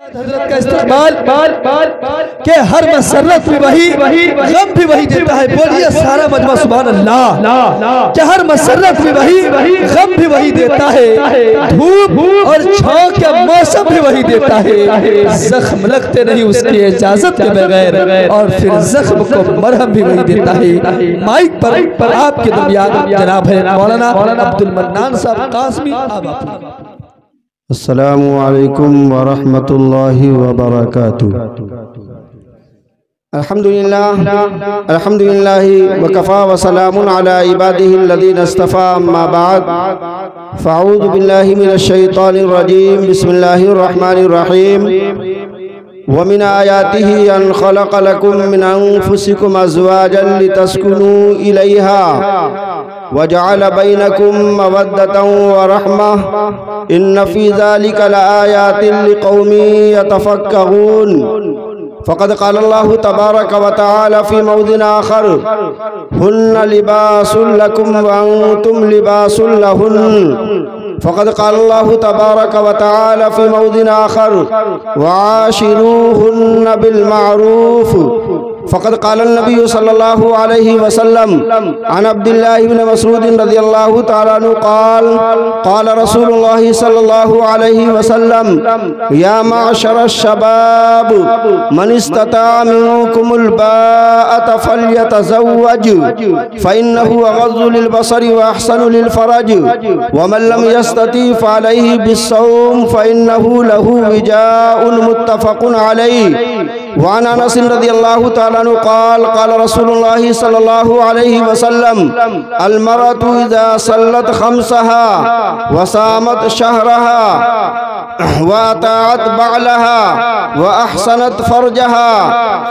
हजरत का इस्तेमाल के हर मसरत में वही गम भी वही देता है। बोलिए सारा मजमा सुभान अल्लाह। के हर मसरत में वही गम भी वही देता है। धूप और छांव के मौसम भी वही देता है। जख्म लगते नहीं उसकी इजाजत के बगैर, और फिर जख्म को मरहम भी वही देता है। माइक पर आपके दरमियान जनाब है मौलाना अब्दुल मन्नान साहब कासमी। अस्सलामु अलैकुम वरहमतुल्लाहि वबरकातुहू। अल्हम्दुलिल्लाहि वकफ़ा वसलामुन अला इबादिहिल्लज़ीना इस्तफ़ा अम्मा बाद फ़अऊज़ु बिल्लाहि मिनश शैतानिर रजीम बिस्मिल्लाहिर रहमानिर रहीम। व मिन आयातिहि अन खलक़ लकुम मिन अनफुसिकुम अज़वाजन लितस्कुनू इलैहा व जअल बैनकुम मवद्दतन व रहमह इन्न फ़ी ज़ालिका लआयातिन लिक़ौमिन यतफ़क्करून। फ़क़द क़ाल अल्लाहु तबारक व तआला फ़ी मौज़िन आख़र हुन्ना लिबासुन लकुम व अंतुम लिबासुन लहुन्न। फ़क़द क़ाल अल्लाहु तबारक व तआला फ़ी मौज़िन आख़र वआशिरूहुन्न बिल मारूफ़। फ़क़द क़ाल नबी सल्लल्लाहु अलैहि वसल्लम अन अब्दुल्लाह इब्न मसऊद रज़ियल्लाहु तआला अन्हु क़ाल क़ाल रसूलुल्लाह सल्लल्लाहु अलैहि वसल्लम या माशरश शबाब मन इस्तताअ मिनकुमुल बाअत फल्यतज़व्वज फ़इन्नहु अग़ज़्ज़ु लिलबसरि व अहसनु लिलफ़रज व मन लम यस्तति फ़अलैहि बिस्सौम फ़इन्नहु लहु विजाउन मुत्तफ़क़ुन अलैहि। व अन अनस रज़ियल्लाहु तआला अन्हु क़ाल क़ाल रसूलुल्लाह सल्लल्लाहु अलैहि वसल्लम अल मरअतु इज़ा सल्लत ख़म्सहा व सामत शहरहा व अताअत बअलहा व अहसनत फ़रजहा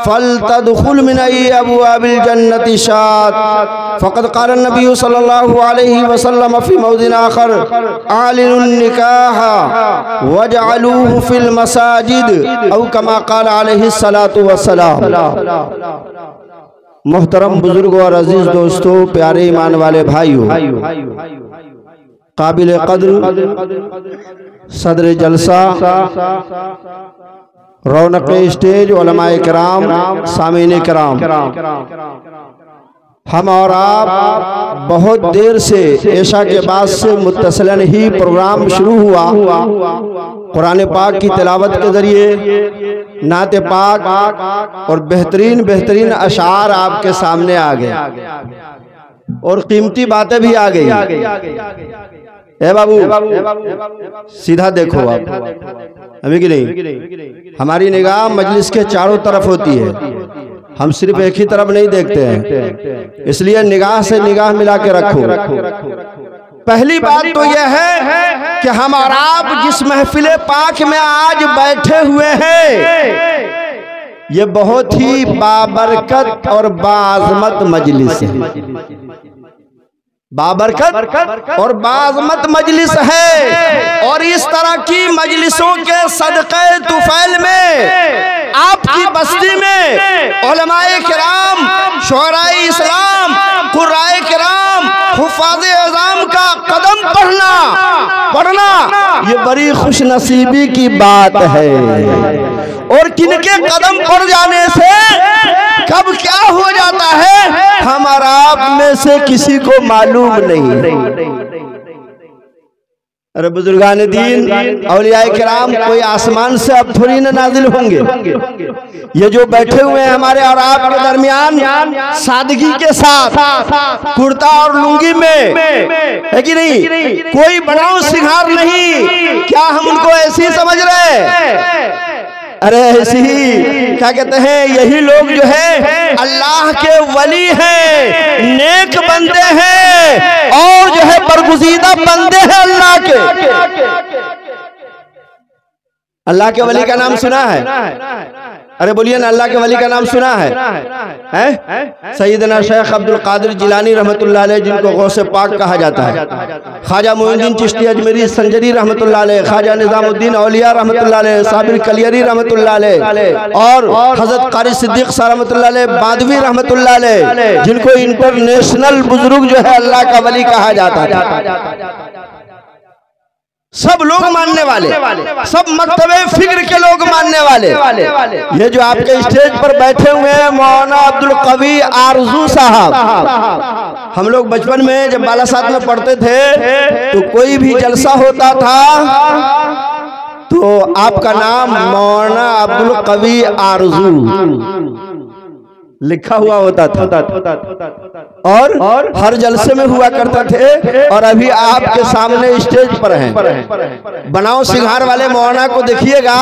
फलतदखुल मिन अय्यि अबवाबिल जन्नति शात। फ़क़द क़ाल नबी सल्लल्लाहु अलैहि वसल्लम फ़ी मौज़िन आख़र आलिनुन निकाह वजअलूहु फ़िल मसाजिद औ कमा क़ाल अलैहि सलातु वस्सलाम। मोहतरम बुजुर्गों और अजीज दोस्तों, प्यारे ईमान वाले भाइयों, काबिल क़द्र सदर जलसा, रौनक स्टेज, उलमाए किराम, सामीन किराम, हम और आप बहुत देर से ऐशा के बाद से मुत्तसिलन ही प्रोग्राम शुरू हुआ। कुरान पाक की तिलावत के जरिए नात पाक और बेहतरीन अशार आपके सामने आ गए और कीमती बातें भी आ गई। ए बाबू सीधा देखो आप, हमें कि नहीं, हमारी निगाह मजलिस के चारों तरफ होती है, हम सिर्फ एक ही तरफ नहीं देखते हैं, इसलिए निगाह से निगाह मिला के रखो। पहली बात तो यह है कि हम और आप जिस महफिल पाक में आज बैठे हुए हैं, ये बहुत ही बाबरकत और बाज़मत मजलिस है। बाबरकत और बाज़मत मजलिस है, और इस तरह की मजलिसों के सदक़े तुफ़ैल में आपकी बस्ती में उलमाए किराम, शुअराए इस्लाम, कुर्राए किराम, हुफ़ाज़े अज़ाम का कदम पढ़ना ये बड़ी खुशनसीबी की बात है। और किनके कदम पड़ जाने से कब क्या हो जाता है हमारा आप में से किसी को मालूम नहीं। अरे बुजुर्गान दीन, औलियाए किराम कोई आसमान से अब थोड़ी न नाजिल होंगे। ये जो बैठे हुए हैं हमारे और आपके दरमियान सादगी के साथ कुर्ता और लुंगी में, है कि नहीं, कोई बनाओ सिंगार नहीं। क्या हम उनको ऐसी समझ रहे हैं? अरे ऐसी ही क्या कहते हैं, यही लोग जो है अल्लाह के वली हैं, नेक बंदे हैं, और जो है बरगुज़ीदा बंदे हैं अल्लाह के। अल्लाह के वली का नाम सुना है? अरे बोलिए ना, अल्लाह के वली का नाम सुना है? सैयदना शेख अब्दुल कादिर जिलानी रहमतुल्लाह अलैह, जिनको गौसे पाक कहा जाता है, ख्वाजा मोइनुद्दीन चिश्ती अजमेरी संजरी रहमतुल्लाह अलैह, ख्वाजा निजामुद्दीन औलिया रहमतुल्लाह अलैह, साबिर कलियरी रहमतुल्लाह अलैह, और हजरत कारी सिद्दीक सा रहमतुल्लाह अलैह बादवी रहमतुल्लाह अलैह, जिनको इंटरनेशनल बुजुर्ग जो है अल्लाह का वली कहा जाता है। सब लोग मानने वाले, सब मकतबे फिक्र के लोग मानने वाले। ये जो आपके स्टेज पर बैठे हुए हैं मौलाना अब्दुल कवी आरजू साहब, हम लोग बचपन में जब बालासात में पढ़ते थे तो कोई भी जलसा होता था तो आपका नाम मौलाना अब्दुल कवी आरजू लिखा हुआ होता था और हर जलसे में हुआ करता थे। और अभी आपके सामने स्टेज पर हैं, बनाओ सिंघार वाले मौलाना को देखिएगा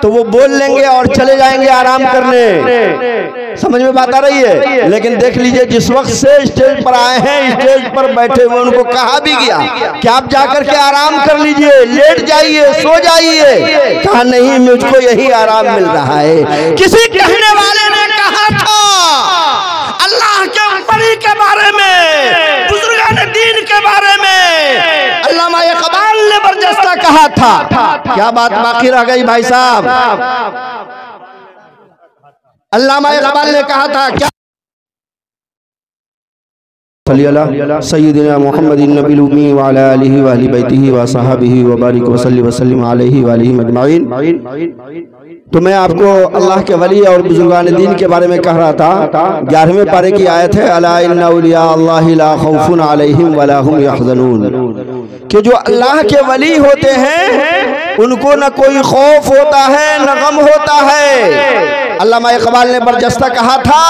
तो वो बोल लेंगे और चले जाएंगे आराम करने। समझ में बात आ रही है? लेकिन देख लीजिए जिस वक्त से स्टेज पर आए हैं, स्टेज पर बैठे हुए उनको कहा भी गया कि आप जाकर के आराम कर लीजिए, लेट जाइए, सो जाइए। कहा नहीं, मुझको यही आराम मिल रहा है। किसी कहने वाले ने कहा था अल्लाह के वली के बारे में, बुजुर्गान दीन के बारे में अल्लामा इकबाल ने बरजस्ता कहा था। क्या बात बाकी रह गई भाई साहब? अल्लामा इकबाल ने कहा था क्या? सय्यदना मुहम्मदिन नबील उम्मी व अला आलिहि व अहली बैतिहि व सहाबिहि व बारिक व सल्लिम अलैहि व आलिहि अजमाइन। तो मैं आपको अल्लाह के वली और बुजुर्गान दीन के बारे में कह रहा था। 11वें पारे की आयत है, अला इन्ना औलिया अल्लाहि ला खौफुन अलैहिम वला हुम यहज़नून, कि जो अल्लाह के वली होते हैं उनको न कोई खौफ होता है न गम होता है। अल्लामा इकबाल ने बरजस्ता कहा था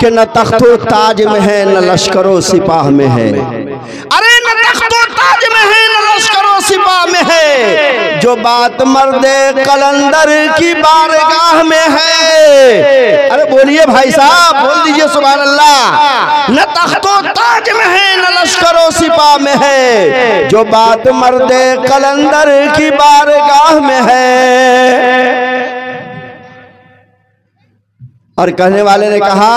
कि न तख्तो ताज में है न लश्करो सिपाह में है। अरे न तख्तो ताज में है न लश्करो सिपाह में है, जो बात मर्दे कलंदर की बारगाह में है। अरे बोलिए भाई साहब, बोल दीजिए सुभान अल्लाह। न तख्तो ताज में है न लश्करो सिपाह में है, जो बात मर्दे कलंदर की बारगाह में है। और कहने वाले ने कहा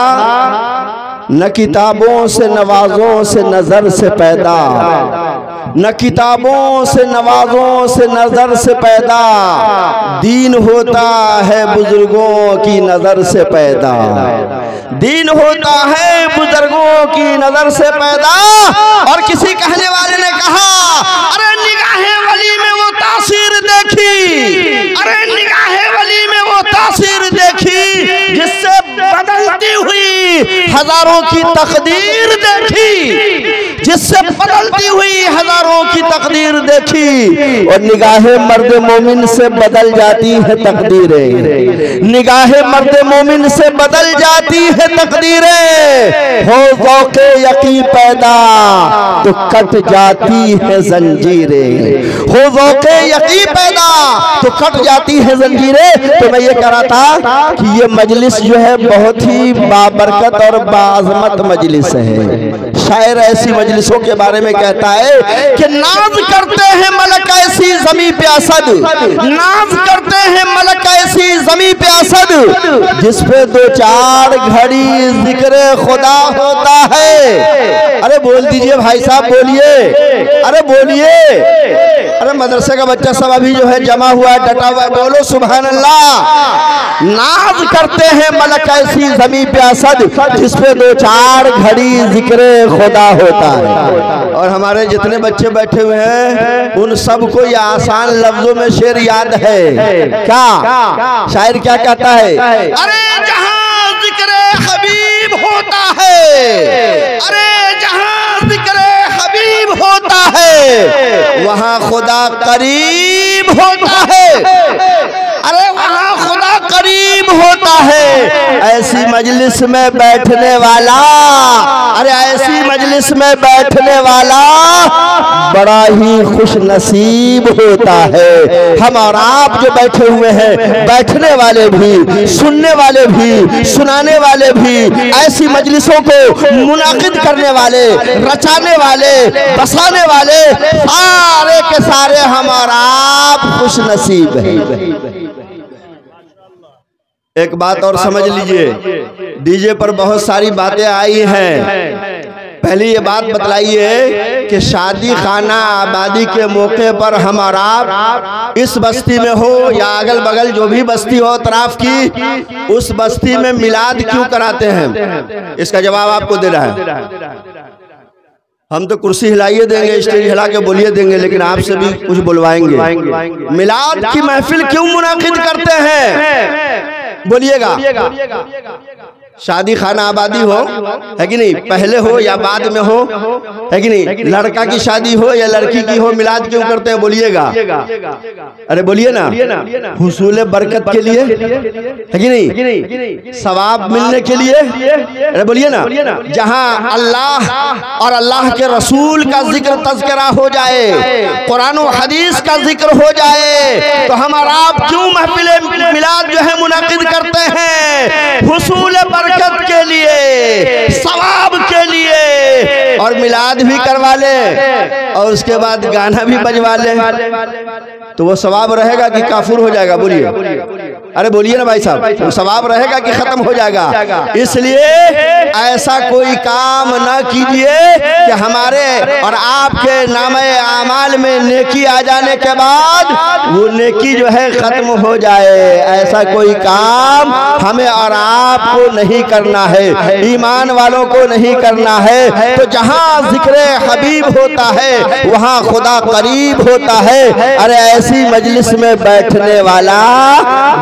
न किताबों से नवाजों से नजर से पैदा, न किताबों से नवाजों से नजर से पैदा, दीन होता है बुजुर्गों की नजर से पैदा, दीन होता है बुजुर्गों की नजर से पैदा। और किसी कहने वाले ने कहा अरे निगाहे वली में वो तासीर देखी, अरे निगाहे वली में वो तासीर देखी जिससे बदलती हुई हजारों की तकदीर देखी, जिससे बदलती हुई हजारों की तकदीर देखी। और निगाहे मर्द मोमिन से बदल जाती है तकदीरें, निगाहे मर्द मोमिन से बदल जाती है तकदीरें। हो ज़ौक़े यक़ीन पैदा तो कट जाती है जंजीरें, हो ज़ौक़े यक़ीन पैदा तो कट जाती है जंजीरें। तो मैं ये कह रहा था कि ये मजलिस जो है बहुत ही बाबरकत और बाज़मत मजलिस है। शायर ऐसी मजलिसों के बारे में कहता है कि नाज करते हैं मलक ऐसी ज़मीं पे असद, नाज करते हैं मलक ऐसी ज़मीं पे असद, जिस पे दो चार घड़ी जिक्र खुदा होता है। अरे बोल दीजिए भाई साहब, बोलिए, अरे बोलिए। अरे मदरसे का बच्चा सब अभी जो है जमा हुआ है, डटा हुआ है, बोलो सुभान अल्लाह। नाज करते हैं मलक ऐसी ज़मीं पे असद, जिस पे दो चार घड़ी जिक्र खुदा होता है। और हमारे जितने बच्चे बैठे हुए हैं उन सबको ये आसान लफ्जों में शेर याद है। क्या शायर क्या कहता है? अरे जहां जिक्र हबीब होता है, अरे जहां जिक्र हबीब होता है वहां खुदा करीब होता है, अरे वहां खुदा करीब होता है। ऐसी मजलिस में बैठने वाला, अरे ऐसी मजलिस में बैठने वाला बड़ा ही खुश नसीब होता है। हम और आप जो बैठे हुए हैं, बैठने वाले भी, सुनने वाले भी, सुनाने वाले भी, ऐसी मजलिसों को मुनाकिद करने वाले, रचाने वाले, बसाने वाले, सारे के सारे हम और आप खुश नसीब हैं। एक बात और समझ लीजिए, डीजे पर बहुत सारी बातें आई हैं। पहले ये बात बतलाइए कि शादी खाना आबादी के मौके पर हम और आप इस बस्ती में हो या अगल बगल जो भी बस्ती हो अतराफ की, उस बस्ती में मिलाद क्यों कराते हैं? इसका जवाब आपको दे रहा है। हम तो कुर्सी हिलाइए देंगे, स्टेज हिला के बोलिए देंगे, लेकिन आपसे भी कुछ बुलवाएंगे। मिलाद की महफिल क्यों मुनाकिद करते हैं बोलिएगा? शादी खाना आबादी हो, है कि नहीं, पहले हो या बाद में हो, है कि नहीं, लड़का की शादी हो या लड़की की हो, मिलाद क्यों करते हैं बोलिएगा? अरे बोलिए ना, हुसूल बरकत के लिए, है कि नहीं, सवाब मिलने के लिए। अरे बोलिए ना, जहां अल्लाह और अल्लाह के रसूल का जिक्र तज़किरा हो जाए, कुरान और हदीस का जिक्र हो जाए, तो हम और आप क्यों महफिल मिलाद जो है मुनाकिद करते हैं? हुसूल बरकत के लिए, सवाब के लिए, और मिलाद भी करवा ले और उसके बाद गाना भी बजवा ले, तो वो सवाब रहेगा कि काफुर हो जाएगा? बोलिए, अरे बोलिए ना भाई साहब, वो सवाब रहेगा कि खत्म हो जाएगा? इसलिए ऐसा कोई काम ना कीजिए कि हमारे और आपके नामे आमाल में नेकी आ जाने के बाद वो नेकी जो है खत्म हो जाए। ऐसा कोई काम हमें और आपको नहीं करना है, ईमान वालों को नहीं करना है। तो जहां जिक्र हबीब होता है वहां खुदा करीब होता है। अरे ऐसी मजलिस में बैठने वाला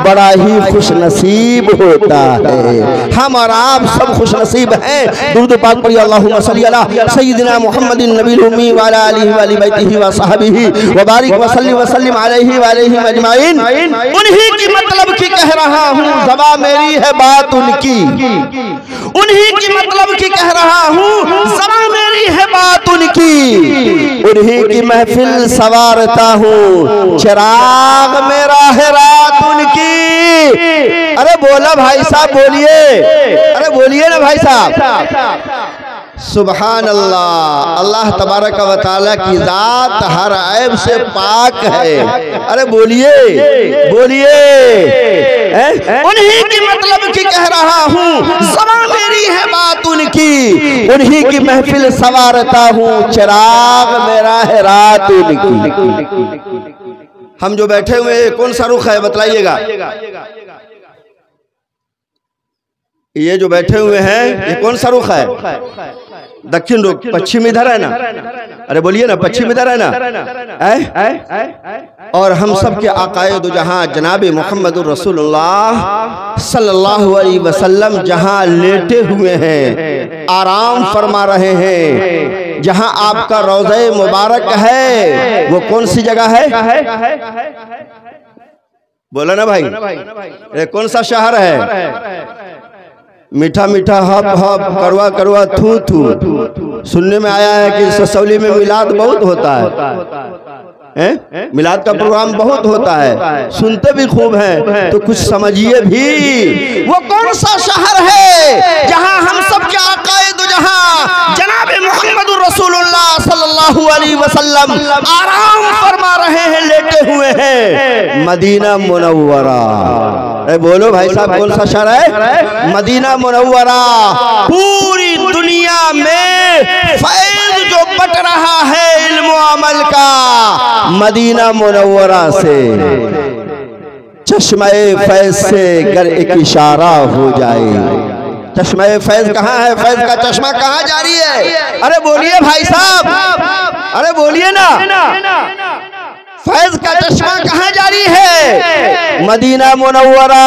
बड़ा ही खुश नसीब होता है। हम और आप सब खुश नसीब हैं। दुरूद पाक पढ़िए, अल्लाहुम्मा सल्ली अला सय्यिदिना मुहम्मदिन नबील उम्मी व अला आलिहि व बैतिहि व सहबिहि व बारिक व सल्ली व सल्लिम अलैहि व अलैहिम अजमाइन। उन्हीं की मतलब की कह रहा हूँ, ज़बां मेरी है बात उनकी। उन्हीं की मतलब की कह रहा हूँ, ज़बां मेरी है बात उनकी। उन्हीं की महफिल सवारता हूँ, चिराग मेरा है रात उनकी। अरे बोला भाई साहब, बोलिए, अरे बोलिए ना भाई साहब। सुभान अल्लाह। अल्लाह तबारक व तआला की जात हर ऐब से पाक है। अरे बोलिए, बोलिए। उन्हीं की मतलब की कह रहा हूँ, ज़बां मेरी है बात उनकी। उन्हीं की महफिल सवारता हूँ, चिराग मेरा है रात उनकी। हम जो बैठे हुए कौन सा रुख है बतलाइएगा? ये जो बैठे हुए हैं ये कौन सा रुख है? दक्षिण रुख, पश्चिम इधर है ना? अरे बोलिए ना, पश्चिम इधर है ना? और हम सब के आकाए दो जहां जनाब मुहम्मदुर रसूलुल्लाह सल्लल्लाहु अलैहि वसल्लम जहां लेटे हुए हैं, आराम फरमा रहे हैं, जहां आपका रोज़े मुबारक है, वो कौन सी जगह है? बोला ना भाई, ये कौन सा शहर है? मीठा मीठा हप हप, करवा करवा थू थू। सुनने में आया है कि ससौली में मिलाद बहुत होता है, मिलाद का प्रोग्राम बहुत होता है, सुनते भी खूब हैं। तो कुछ समझिए भी, वो कौन सा शहर है जहां हम सब के आकाए दो जहां जनाब मुहम्मदुर रसूलुल्लाह सल्लल्लाहु अलैहि वसल्लम आराम फरमा रहे हैं, लेटे हुए हैं? Medina Munawwara. बोलो भाई साहब, कौन सा शहर है? Medina Munawwara. पूरी दुनिया में फैज़ जो बट रहा है इल्म अमल का, मदीना मुनव्वरा से। चश्मे फैज़ से गर एक इशारा हो जाए। चश्मे फैज़ कहाँ है? फैज़ का चश्मा कहाँ जारी है? अरे बोलिए भाई साहब, अरे बोलिए ना, फैज़ का चश्मा कहाँ जारी है? Medina Munawwara.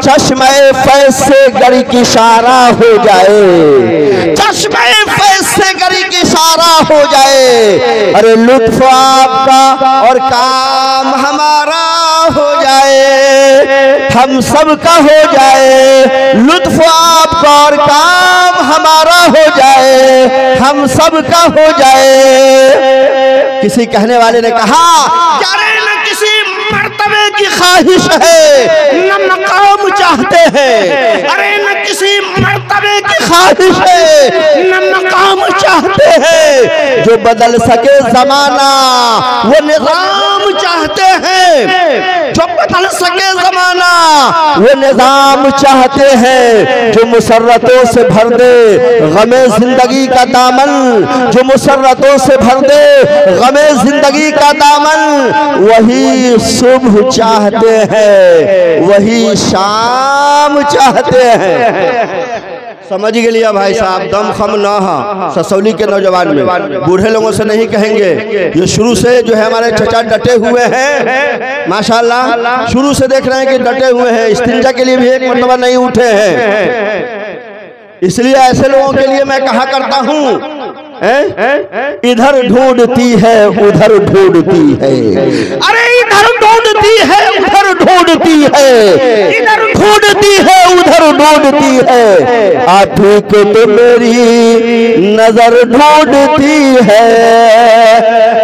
चश्मे फैज़ से गरी की इशारा हो जाए, चश्मे फैज़ से गरी की इशारा हो जाए। अरे लुत्फ आपका और काम हमारा हो जाए, हम सब का हो जाए। लुत्फ आपका और काम हमारा हो जाए, हम सब का हो जाए। किसी कहने वाले ने कहा, न किसी मर्तबे की ख्वाहिश है, न मकाम चाहते हैं। अरे न किसी मर्तबे की ख्वाहिश है, न मकाम चाहते हैं। जो बदल सके जमाना वो निजाम चाहते हैं, जो बदल सके जमाना वो निजाम चाहते हैं। जो मुसर्रतों से भर दे गमे जिंदगी का दामन, जो मुसर्रतों से भर दे गमे जिंदगी का दामन, वही सुबह चाहते हैं, वही शाम चाहते हैं। समझ गया भाई साहब, दम खम ना हा ससौली के नौजवान में। बूढ़े लोगों से नहीं कहेंगे, ये शुरू से जो है हमारे चचा डटे हुए हैं माशाल्लाह, शुरू से देख रहे हैं कि डटे हुए हैं, इस्तिंजा के लिए भी एक मरतबा नहीं उठे हैं। इसलिए ऐसे लोगों के लिए मैं कहा करता हूँ, इधर ढूंढती है उधर ढूंढती है, अरे इधर ढूंढती है उधर ढूंढती है, इधर ढूंढती है उधर ढूंढती है, आप ही को तो मेरी नजर ढूंढती है,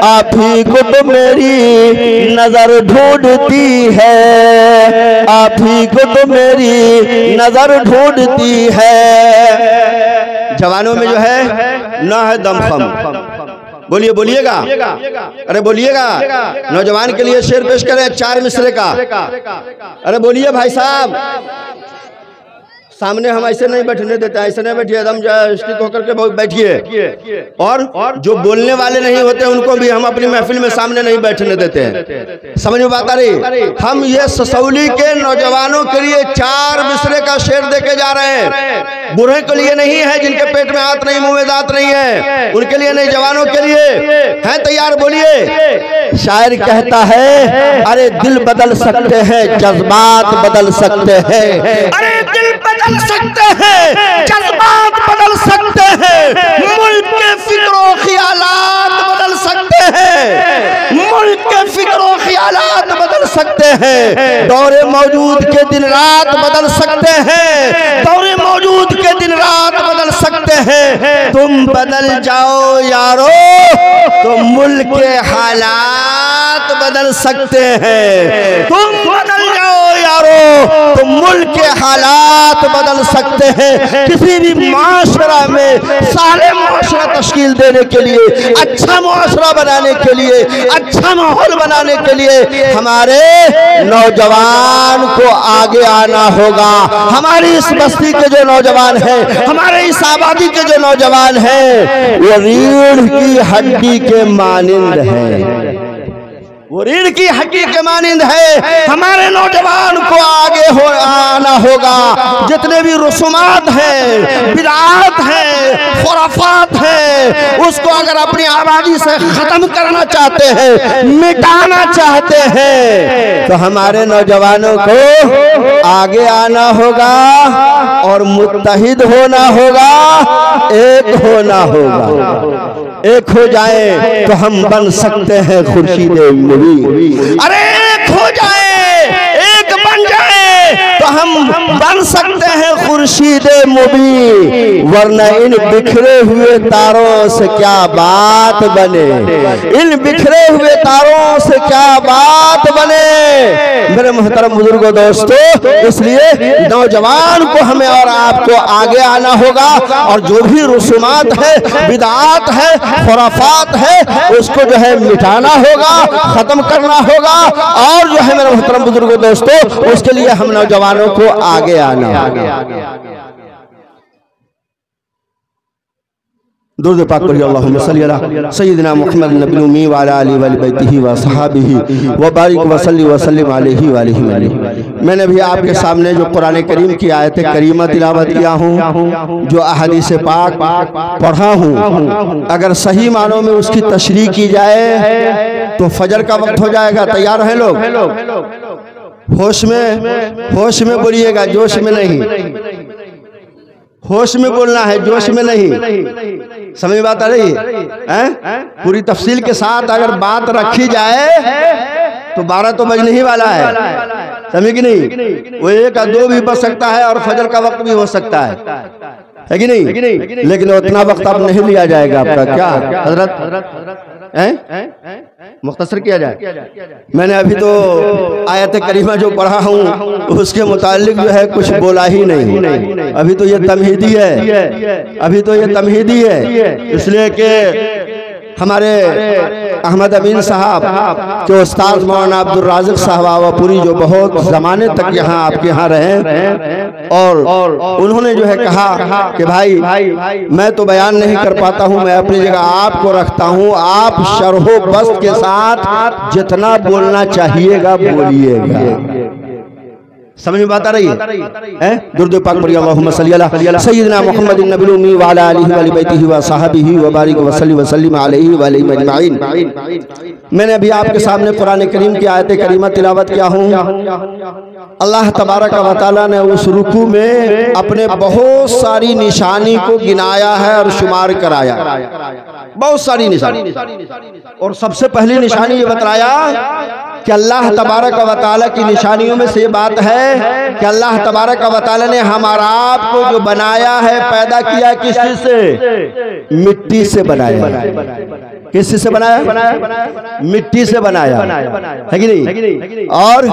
आप ही को तो मेरी नजर ढूंढती है, आप ही को तो मेरी नजर ढूंढती है। जवानों में जो है ना है दमखम, बोलिए बोलिएगा, अरे बोलिएगा, नौजवान के लिए शेर पेश करें 4 मिसरे का, अरे बोलिए भाई साहब। सामने हम ऐसे नहीं बैठने देते, ऐसे नहीं बैठिए, एकदम स्टिक होकर के बैठिए। और जो बोलने वाले नहीं होते उनको भी हम अपनी महफिल में सामने नहीं बैठने देते हैं। समझ में बात आ रही? हम ये ससौली के नौजवानों के लिए 4 मिसरे का शेर देके जा रहे हैं। बूढ़े के लिए नहीं है, जिनके पेट में हाथ नहीं मुंह में दांत नहीं है, उनके लिए नहीं, जवानों के लिए हैं तैयार? बोलिए। शायर कहता है, अरे दिल बदल सकते हैं, जज्बात बदल सकते हैं, अरे दिल बदल सकते हैं, जज्बात बदल सकते हैं, मुल्क के फिक्रो ख्यालात बदल सकते हैं, मुल्क के फिक्रो ख्यालात बदल सकते हैं, दौरे मौजूद के दिन रात बदल सकते हैं, दौरे मौजूद के दिन रात बदल सकते हैं। तुम बदल जाओ यारो तो मुल्क के हालात बदल सकते हैं, तुम बदल जाओ यारो तो मुल्क के हालात बदल सकते हैं। किसी भी माशरा में साले माशरा तश्कील देने के लिए, अच्छा माशरा बनाने के लिए, अच्छा माहौल बनाने के लिए हमारे नौजवान को आगे आना होगा। हमारी इस बस्ती के जो नौजवान हैं, हमारे इस आबादी के जो नौजवान हैं, वो रीढ़ की हड्डी के मानिंद हैं, वो रीढ़ की हड्डी के मानिंद है। हमारे नौजवान को आगे आना होगा। जितने भी रसूमात हैं, बिदआत हैं, खुराफात हैं, उसको अगर अपनी आबादी से खत्म करना चाहते हैं, मिटाना चाहते हैं, तो हमारे नौजवानों को आगे आना होगा और मुत्तहिद होना होगा, एक होना होगा। एक हो जाए तो हम बन सकते हैं खुर्शीद मुबीन, अरे एक हो जाए, एक बन जाए तो हम बन सकते हैं खुर्शीद मुबीन, वरना इन बिखरे हुए तारों से क्या बात बने, इन बिखरे हुए तारों से क्या बात बने। मेरे मोहतरम बुजुर्गों, दोस्तों, इसलिए नौजवान को हमें और आपको आगे आना होगा और जो भी रसूमात है, बिदआत है, खुराफात है, उसको जो है मिटाना होगा, खत्म करना होगा। और जो है मेरे मोहतरम बुजुर्गों, दोस्तों, उसके लिए हम नौजवानों को आगे आना होगा। दुरूद पाक पढ़िए, अल्लाहुम्मा सल्ली अला सय्यिदिना मुहम्मद नबी उम्मी व अला आलिहि व बैतिही व सहाबिही व बारिक व सल्ली व सल्लिम अलैहि व आलिहि। मैंने भी आपके सामने जो कुरान करीम की आयत करीमा तिलावत किया हूँ, जो अहादीस पाक पढ़ा हूँ, अगर सही मानों में उसकी तशरीह की जाए तो फजर का वक्त हो जाएगा। तैयार हैं लोग? होश में बोलिएगा, जोश में नहीं, होश में बोलना है, जोश में नहीं। समझ में बात आ रही है? पूरी तफसील के साथ अगर बात रखी जाए तो 12 तो बजने ही वाला है, समझे कि नहीं? वो 1 या 2 भी बज सकता है और फजर का वक्त भी हो सकता है कि नहीं? लेकिन उतना वक्त अब नहीं लिया जाएगा आपका। क्या हजरत मुख्तसर किया जाए? मैंने अभी तो आयत करीमा जो पढ़ा हूँ उसके मुतालिक जो है कुछ बोला ही नहीं। अभी तो ये तमहीदी है, अभी तो ये तमहीदी है, इसलिए कि हमारे अहमद अमीन साहब के उस्ताद मौलाना अब्दुल राज़िक साहब आवापुरी, जो बहुत ज़माने तक यहाँ आपके यहाँ रहे, और उन्होंने जो है कहा कि भाई मैं तो बयान नहीं कर पाता हूँ, मैं अपनी जगह आपको रखता हूँ, आप शरहो बस्त के साथ जितना बोलना चाहिएगा बोलिएगा। समझ में बात आ रही है? दुरूद पाक पढ़िए, अल्लाहुम्मा सल्ली अला सय्यिदिना मुहम्मदिन नबिल उम्मी व अला आलिहि व बैतिहि व सहाबिहि व बारिक व सल्ली व सल्लिम अलैहि व अलैहिम अजमाइन। मैंने अभी आपके सामने कुरान करीम की आयत करीमा तिलावत किया हूँ। अल्लाह तबारक व तआला ने उस रुकू में अपने बहुत सारी निशानी को गिनाया है और शुमार कराया, बहुत सारी निशानी। और सबसे पहली निशानी ये बताया कि अल्लाह तबारक व तआला की निशानियों में से बात है कि अल्लाह तबारक व तआला ने हमारा आपको जो बनाया है, पैदा किया किस चीज से? मिट्टी से बनाया। किस चीज से बनाया? मिट्टी से बनाया, है कि नहीं? और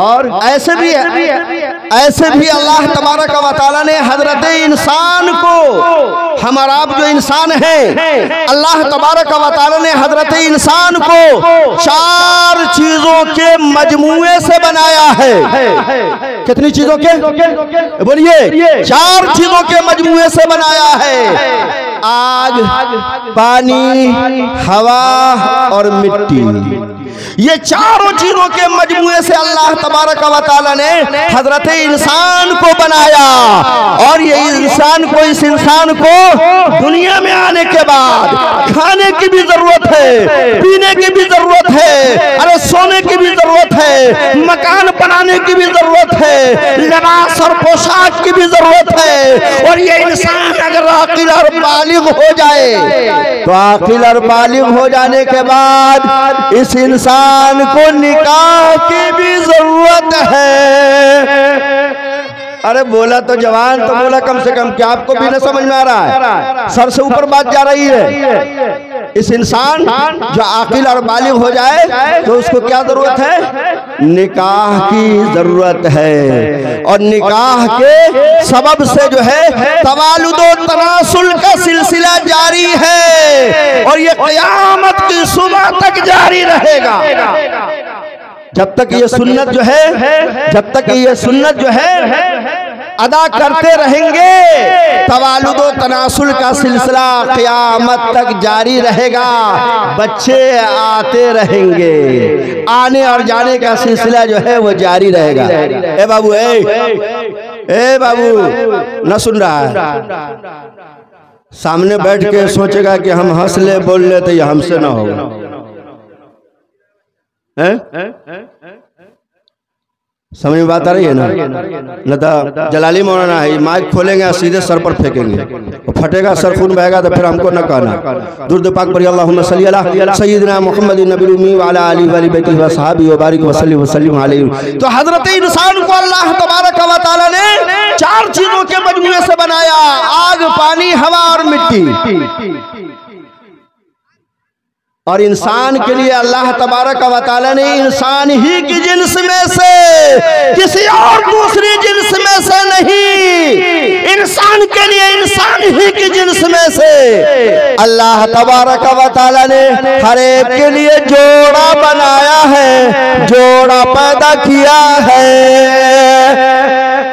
ऐसे भी अल्लाह तबारक व तआला ने हजरत इंसान को, हमारा आप जो इंसान है, अल्लाह तबारक व तआला ने हजरत इंसान को 4 चीजों के मजमूए से बनाया है। कितनी चीजों के? बोलिए, 4 चीजों के मजमूए से बनाया है। आग, पानी, हवा और मिट्टी। ये चारों चीजों के मजमूए से अल्लाह तबारक व तआला ने हजरत इंसान को बनाया। और ये इस इंसान को दुनिया में आने के बाद खाने की भी जरूरत है, पीने की भी जरूरत है, अरे सोने की भी जरूरत है, मकान बनाने की भी जरूरत है, लिबास और पोशाक की भी जरूरत है। और ये इंसान अगर आकिल और बालिग हो जाए तो आकिल और बालिग हो जाने के बाद इस इंसान को निकाह की भी जरूरत है। अरे बोला तो जवान, तो बोला कम से कम, क्या आपको भी न समझ में आ रहा है? सर से ऊपर बात जा रही है। इस इंसान जो आकिल और बालिग हो जाए तो उसको क्या जरूरत है? निकाह की जरूरत है। और निकाह के सबब से जो है तवालुदो तनासुल का सिलसिला जारी है और ये क़यामत की सुबह तक जारी रहेगा। जब तक ये सुन्नत जो है, जब तक ये सुन्नत जो है अदा करते रहेंगे, तवालुदो तनासुल का सिलसिला क़यामत तक जारी रहेगा। बच्चे आते रहेंगे, आने और जाने का सिलसिला जो है वो जारी रहेगा। ए बाबू, ए बाबू, न सुन रहा है? सामने बैठ के सोचेगा कि हम हंस ले, बोल ले, तो ये हमसे ना होगा। समझ में बात आ रही है ना? न तो जलाली मौलाना है, माइक खोलेंगे सीधे सर पर फेंकेंगे, फटेगा, सर खून बहेगा, तो फिर हमको न कहना। दुरूद पाक पढ़िए, अल्लाहुम्मा सल्ली अला सय्यिदिना मुहम्मदिन नबिल उम्मी व अला आलिहि व बैतिहि व सहाबिहि व बारिक व सल्लिम अलैहि। तो हजरत इंसान को अल्लाह तबारक व तआला ने 4 चीजों के मजमूए से बनाया, आग, पानी, हवा और मिट्टी। और इंसान के लिए अल्लाह तबारक व तआला ने इंसान ही की जिन्स में से, किसी और दूसरी जिन्स में से नहीं, इंसान के लिए इंसान ही की जिन्स में से अल्लाह तबारक व तआला ने हर एक के लिए जोड़ा बनाया है, जोड़ा पैदा किया है।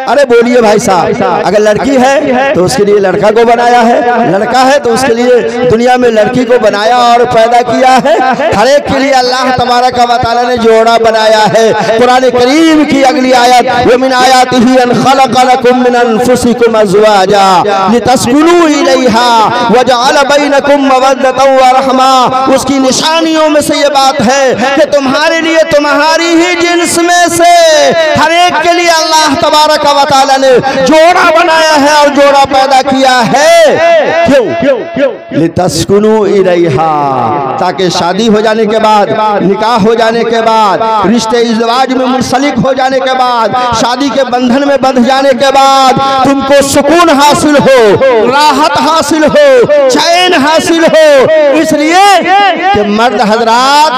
अरे बोलिए भाई साहब, अगर लड़की है तो उसके लिए लड़का को बनाया है, लड़का है तो उसके लिए दुनिया में लड़की को बनाया और पैदा किया है। हर एक के लिए अल्लाह तबारक व तआला ने जोड़ा बनाया है। कुरान करीम की अगली आयत, व मिन आयातिही अन खलक़ लकुम मिन अनफुसिकुम अज़वाजा लितस्कुनू इलैहा व जअल बैनकुम मवद्दतन व रहमा। उसकी निशानियों में से ये बात है कि तुम्हारे लिए तुम्हारी ही जिन्स में से हर एक के लिए अल्लाह तबारक व तआला ने जोड़ा बनाया है और जोड़ा पैदा किया है। क्यों? लितस्कुनू इलैहा, ताकि शादी हो जाने के बाद, निकाह हो जाने के बाद, रिश्ते इज़्वाज में मुंसलिक हो जाने के बाद, शादी के बंधन में बंध जाने के बाद तुमको सुकून हासिल हो, राहत हासिल हो, चैन हासिल हो। इसलिए कि मर्द हजरात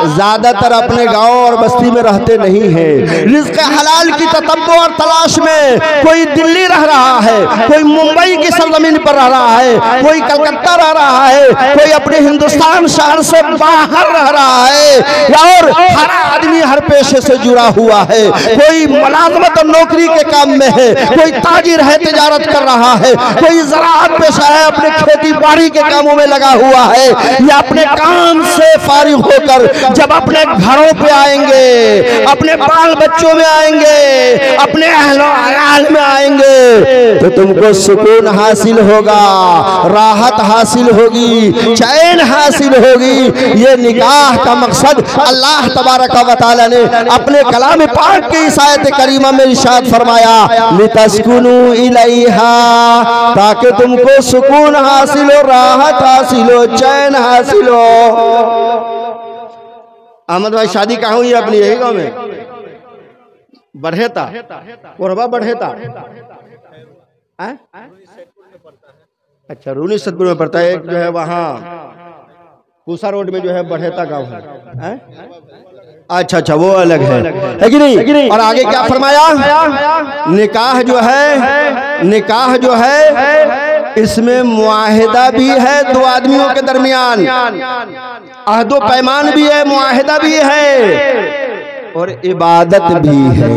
ज्यादातर अपने गांव और बस्ती में रहते नहीं हैं, रिज़्क़ हलाल की ततब्बु और तलाश भारतवर्ष में कोई दिल्ली रह रहा है, कोई मुंबई की सरजमीन पर रह रहा है, कोई कलकत्ता रह रहा है, कोई अपने हिंदुस्तान शहर से बाहर रह रहा है, और हर आदमी हर पेशे से जुड़ा हुआ है। कोई मुलाजमत और नौकरी के काम में है, कोई ताजिर है, तिजारत कर रहा है, कोई ज़राअत पेशा है, अपने खेती बाड़ी के कामों में लगा हुआ है, या अपने काम से फारिग होकर जब अपने घरों पे आएंगे, अपने बाल बच्चों में आएंगे, अपने अहलो अयाल में आएंगे, तो तुमको सुकून हासिल होगा, राहत हासिल होगी, चैन हासिल होगी। ये निकाह का मकसद अल्लाह तबारक व तआला ने अपने कलाम पाक की इस आयत करीमा में इरशाद फरमाया, लितस्कुनु इलैहा, ताकि तुमको सुकून हासिल हो, राहत हासिल हो, चैन हासिल हो। अहमद भाई शादी कहाँ हुई है अपनी? यही गाँव में बढ़ेता, कोरबा बढ़ेता। अच्छा, रूनी सतपुर में पड़ता है। एक जो है वहाँ पूसा रोड में जो है बढ़ेता गाँव है। अच्छा अच्छा, वो अलग है कि नहीं? और आगे क्या फरमाया? निकाह जो है इसमें मुआहिदा भी है दो आदमियों के दरमियान, अहदो पैमान भी है, मुआहिदा भी है और इबादत भी है।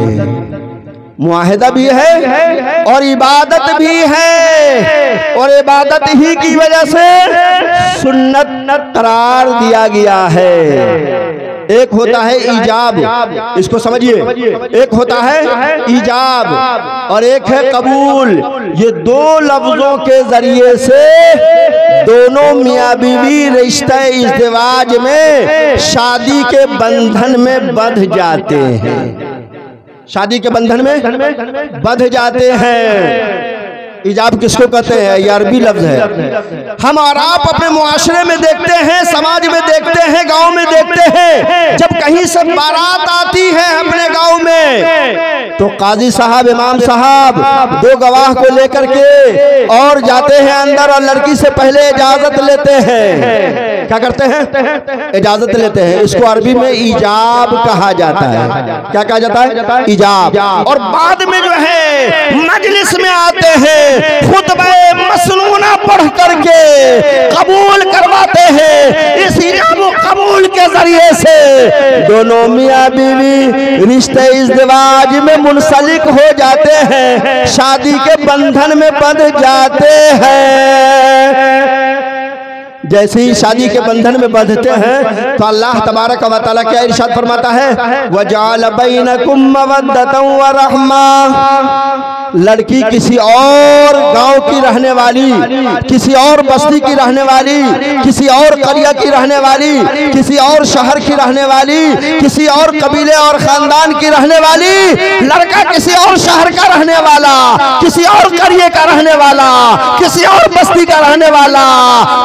मुआहिदा भी है और इबादत भी है, और इबादत ही की वजह से सुन्नत करार दिया गया है। एक होता है ईजाब, इसको समझिए, एक होता है ईजाब और एक है कबूल। ये दो लफ्जों के जरिए से दोनों मियाँ बीवी रिश्ते इज़्दिवाज में शादी के बंधन में बंध जाते हैं, शादी के बंधन में बंध जाते हैं। इजाब किसको कहते हैं? ये अरबी लफ्ज है। हम और आप अपने मुआशरे में देखते हैं, समाज में देखते हैं, गांव में देखते हैं, जब कहीं से बारात आती है अपने गांव में तो काजी साहब, इमाम साहब दो गवाह को लेकर के और जाते हैं अंदर, और लड़की से पहले इजाजत लेते हैं। क्या करते हैं? इजाजत लेते हैं। इसको अरबी में इजाब कहा जाता है। क्या कहा जाता है? इजाब। और बाद में जो है मजलिस में आते हैं, खुतबा मसनूना पढ़ करके कबूल करवाते हैं। इस इजाब कबूल के जरिए से दोनों मियाँ बीवी रिश्ते इज़्दिवाज में मुंसलिक हो जाते हैं, शादी के बंधन में बंध जाते हैं। जैसे ही शादी के बंधन में बंधते हैं तो अल्लाह तबारक व तआला क्या इरशाद फरमाता है? वजअल बैनकुम मवद्दतन व रहमा। लड़की किसी और गांव की रहने वाली, किसी और बस्ती की रहने वाली, किसी और करिया की रहने वाली, किसी और शहर की रहने वाली, किसी और कबीले और खानदान की रहने वाली, लड़का किसी और शहर का रहने वाला, किसी और करिए का रहने वाला, किसी और बस्ती का रहने वाला,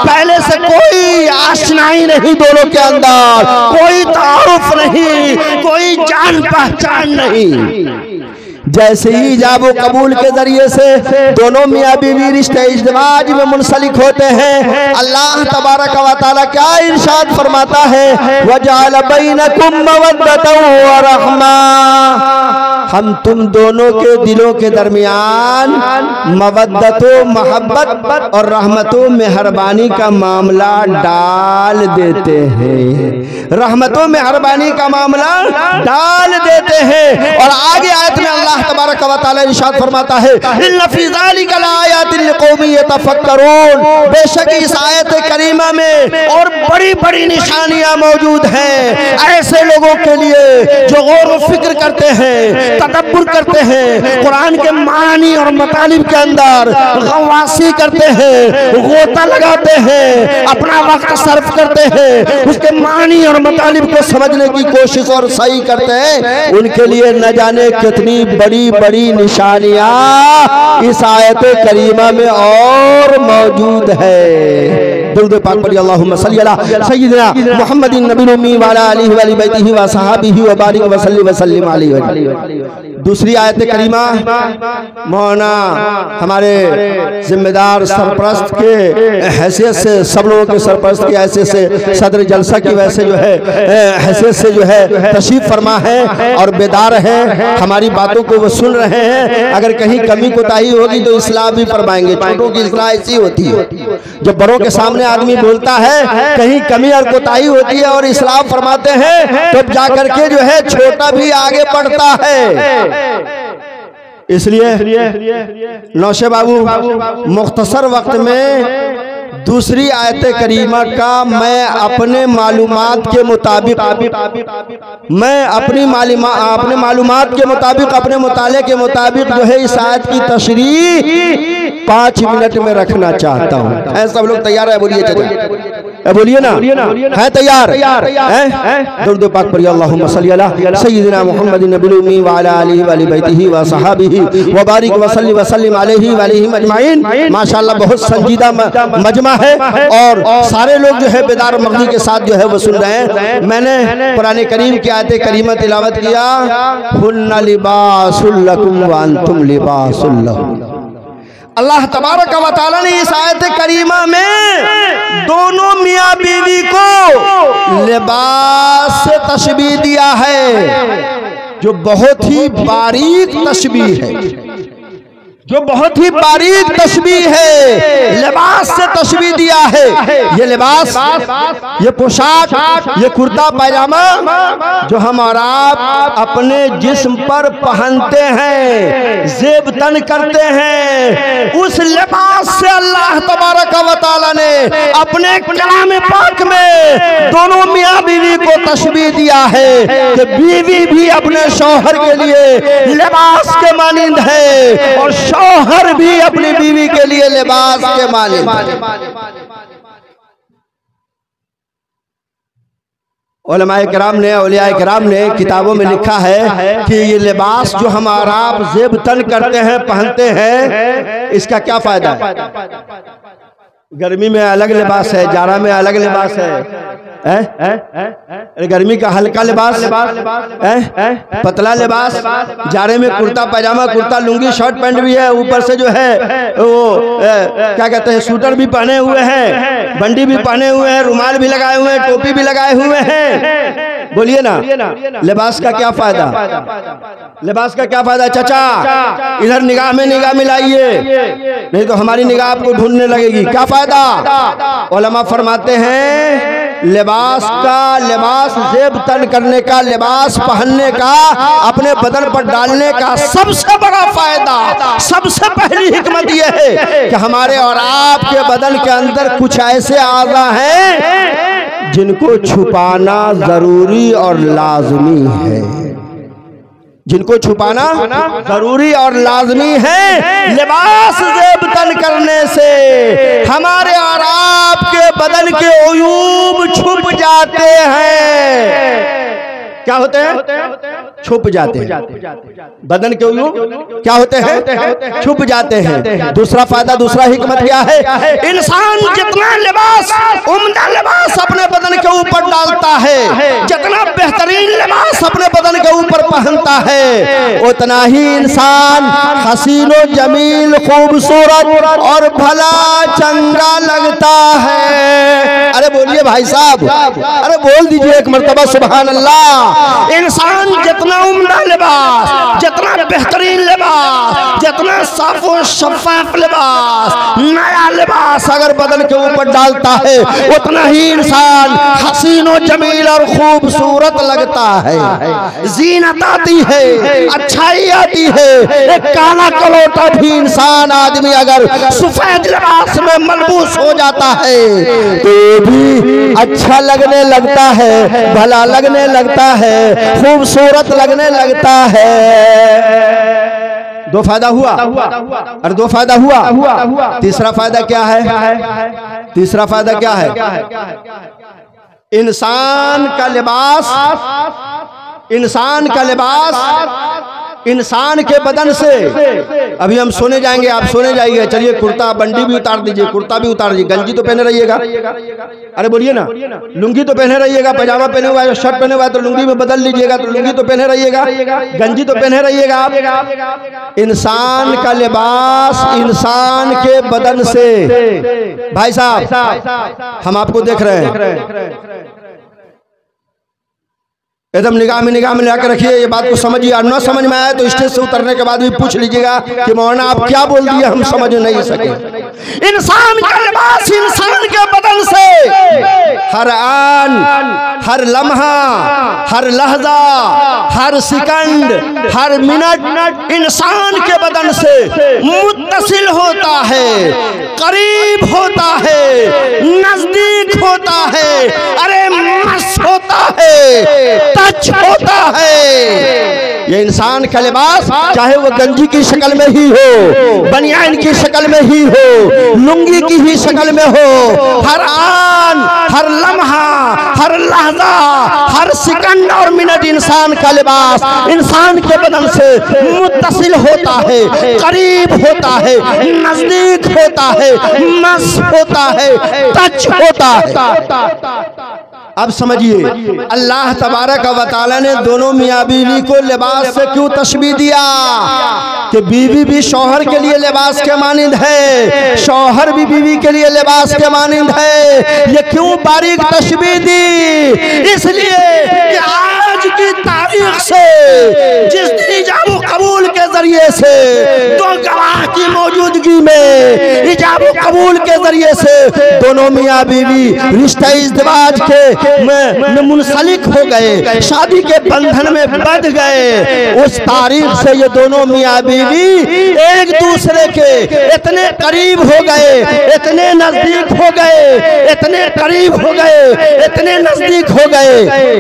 पहले से कोई आशनाई नहीं, दोनों के अंदर कोई तारुफ नहीं, कोई जान पहचान नहीं। जैसे ही इजाब व कबूल के जरिए से दोनों मियाँ बीवी रिश्ते इज़्दिवाज में मुंसलिक होते हैं, अल्लाह तबारक व तआला क्या इरशाद फरमाता है? वजअल बैनकुम मवद्दतन व रहमा। हम तुम दोनों के दिलों के दरमियान मवद्दतो मोहब्बत और रहमतो मेहरबानी का मामला डाल देते हैं, रहमतो मेहरबानी का मामला डाल देते हैं। और आगे आयत में अल्लाह तबारक व तआला इरशाद फरमाता है, इन्न फी ज़ालिका लआयातिन लिक़ौमिन यतफ़क्करून। बेशक इस आयत करीमा में और बड़ी बड़ी निशानियां मौजूद हैं ऐसे लोगों के लिए जो गौर व फिक्र करते हैं, तदब्बुर करते हैं, कुरान के मानी और मतालिब के अंदर गवासी करते हैं, गोता लगाते हैं, अपना वक्त सर्फ करते हैं, उसके मानी और मतालिब को समझने की कोशिश और सही करते हैं। उनके लिए न जाने कितनी बड़ी बड़ी निशानियां इस आयत करीमा में और मौजूद है। दुरूद पाक पढ़िए, अल्लाहुम्मा सल्ली अला सय्यिदिना मुहम्मदिन नबील उम्मी व अला आलिहि व बैतिही व सहाबिही व बारिक व सल्ली व सल्लिम अलैहि। दूसरी आयत करीमा मौलाना हमारे जिम्मेदार सरपरस्त के हैसियत से, सब लोगों के सरपरस्त की हैसियत से, सदर जलसा की वैसे जो है हैसियत से जो है तशरीफ फरमा है और बेदार है, हमारी बातों को वो सुन रहे हैं। अगर कहीं कमी कोताही होगी तो इस्लाह भी फरमाएंगे। छोटों की इस्लाह ऐसी होती है, जब बड़ों के सामने आदमी बोलता है कहीं कमी और कोताही होती है और इस्लाह फरमाते हैं तब जा करके जो है छोटा भी आगे बढ़ता है। इसलिए नौशे बाबू मुख्तसर वक्त में दूसरी आयत करीमा का मैं अपने मालूमात के मुताबिक अपने मालूमात के मुताबिक अपने मुताले के मुताबिक जो है इस आयत की तशरीह 5 मिनट में रखना चाहता हूँ। है सब लोग तैयार है? बोलिए चलो, बोलिए ना, है तैयार? दुरूद पाक पढ़िए, अल्लाहुम्मा सल्ली अला सय्यिदिना मुहम्मदिन नबील उम्मी व अला आलिहि व बैतिही व सहाबिही व बारिक व सल्ली व सल्लिम अलैहि व अलैहिम अजमाइन। माशाअल्लाह बहुत संजीदा मजमा है और सारे लोग जो है बेदार मगनी के साथ जो है वो सुन रहे हैं। मैंने कुरान करीम की आयत करीमा तिलावत किया, हुन्ना लिबासुल लकुम व अंतुम लिबासुल लहुम। अल्लाह तबारक व तआला ने इस आयत करीमा में दोनों मियाँ बीवी को लिबास से तशबीह दिया है, जो बहुत ही बारीक तशबीह है, जो बहुत ही बारीक तशबीह है। लिबास से तशबीह दिया है। ये लिबास, ये पोशाक, ये कुर्ता पैजामा जो हम और आप अपने जिस्म पर पहनते हैं, जेब तन करते हैं, उस लिबास से अल्लाह तबारक व तआला ने अपने कलाम पाक में दोनों मियाँ बीवी को तशबीह दिया है कि बीवी भी अपने शौहर के लिए लिबास के मानिंद है और शौहर भी अपनी बीवी के लिए लिबास के मानिंद। उलमाए किराम ने, औलियाए किराम ने किताबों में लिखा है कि ये लिबास जो हम और आप जेब तन करते हैं, पहनते हैं, इसका क्या फायदा है? गर्मी में अलग लिबास है, जाड़ा में अलग लिबास है, गर्मी का हल्का लिबास, पतला लिबास, जाड़े में कुर्ता पैजामा, कुर्ता लुंगी, शर्ट पैंट भी है, ऊपर से जो है वो क्या कहते हैं सूटर भी पहने हुए हैं, बंडी भी पहने हुए हैं, रुमाल भी लगाए हुए हैं, टोपी भी लगाए हुए हैं। बोलिए ना, लिबास का क्या फायदा? लिबास का क्या फायदा? चाचा इधर निगाह में निगाह मिलाइए, नहीं तो हमारी निगाह आपको ढूंढने लगेगी। क्या फायदा? उलमा फरमाते हैं लिबास का, लिबास जेब तन करने का, लिबास पहनने का, अपने बदन पर डालने का सबसे बड़ा फायदा, सबसे पहली हिकमत यह है कि हमारे और आपके बदन के अंदर कुछ ऐसे आज़ा हैं जिनको छुपाना जरूरी और लाजमी है, जिनको छुपाना जरूरी और लाजमी है। लिबास जेब तन करने से हमारे और आपके बदन के उयूब छुप जाते हैं। क्या होते हैं? छुप जाते हैं। बदन के उयूब क्या होते हैं? छुप जाते हैं। दूसरा फायदा, दूसरा हिकमत क्या है? इंसान जितना लिबास, उम्दा लिबास अपने बदन के ऊपर डालता है, जितना बेहतरीन लिबास अपने बदन के ऊपर पहनता है, उतना ही इंसान हसीनो जमील, खूबसूरत और भला चंगा लगता है। अरे बोलिए भाई साहब, अरे बोल दीजिए एक मर्तबा सुभान अल्लाह। इंसान जितना उम्दा लिबास, जितना बेहतरीन लिबास, जितना साफ और शफाफ लिबास, नया लिबास अगर बदन के ऊपर डालता है, उतना ही इंसान हसीन और जमील और खूबसूरत लगता है। जीनत आती है, अच्छाई आती है। एक काला कलोटा भी इंसान आदमी अगर सफेद लिबास में मलबूस हो जाता है तो भी अच्छा लगने लगता है, भला लगने लगता है, खूबसूरत लगने लगता है। दो फायदा हुआ और दो फायदा हुआ। तीसरा फायदा क्या है? तीसरा फायदा क्या है? इंसान का लिबास इंसान के बदन से। अभी हम सोने जाएंगे, आप सोने जाइए, चलिए कुर्ता बंडी भी उतार दीजिए, कुर्ता भी उतार दीजिए, गंजी तो पहने रहिएगा, अरे बोलिए ना, लुंगी तो पहने रहिएगा, पैजामा पहने हुआ है, शर्ट पहने हुआ है तो लुंगी में बदल लीजिएगा, तो लुंगी तो पहने रहिएगा, गंजी तो पहने रहिएगा आप। इंसान का लिबास इंसान के बदन से। भाई साहब हम आपको देख रहे हैं, एकदम निगाह में लाकर रखिए, ये बात को समझिए, और न समझ में आए तो स्टेज से उतरने के बाद भी पूछ लीजिएगा कि मौलाना आप क्या बोल दिए, हम समझ नहीं सके। इंसान का लिबास इंसान के बदन से हर आन, हर लम्हा, हर लहजा, हर सेकंड, हर मिनट इंसान के बदन से मुत्तसिल होता है, करीब होता है, नजदीक होता है, अरे मस होता है, टच होता है। ये इंसान का लिबास चाहे वो गंजी की शक्ल में ही हो, बनियान की शक्ल में ही हो, लुंगी की ही शक्ल में हो, हर आन, हर लम्हा, हर लहजा, हर सेकंड और मिनट इंसान का लिबास इंसान के बदन से मुत्तसिल होता है, करीब होता है, नजदीक होता है, मस होता है, टच होता है। अब समझिए अल्लाह तबारक व तआला ने दोनों मियाँ बीवी को लिबास से क्यों तशबीह दिया कि बीवी भी शौहर के लिए लिबास के मानिंद है, शौहर भी बीवी के लिए लिबास के मानिंद है। ये क्यों बारीक तशबीह दी? इसलिए कि आज की तारीख से जिस दिन इजाब कबूल के जरिए से दो गवाह की मौजूदगी में इजाब कबूल के जरिए से दोनों मियाँ बीवी रिश्ता इज़्दिवाज के में मुंसलिक हो गए, शादी के बंधन में बंध गए, उस तारीख से ये दोनों मियाँ बीवी एक दूसरे के इतने करीब हो गए, इतने नजदीक हो गए, इतने करीब हो गए, इतने नजदीक हो गए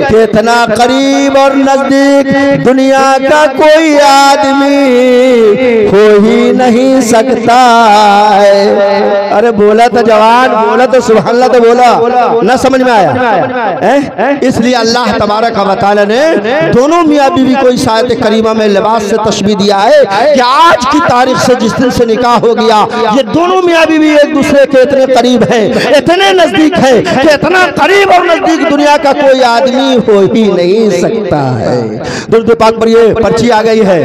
कि इतना करीब और नजदीक दुनिया का कोई आदमी हो ही नहीं सकता है। अरे बोला तो जवान, बोला तो सुभान अल्लाह, तो बोला ना समझ में आया? इसलिए अल्लाह तबारक व तआला ने दोनों मियाँ बीवी को इस आयत करीमा में लिबास से तशबीह दिया है कि आज की तारीख से जिस दिन से निकाह हो गया ये दोनों मियाँ बीवी एक दूसरे के इतने करीब हैं, इतने नजदीक हैं कि इतना करीब और नजदीक दुनिया का कोई आदमी हो ही नहीं सकता है। दुरूद पाक पर ये पर्ची आ गई है,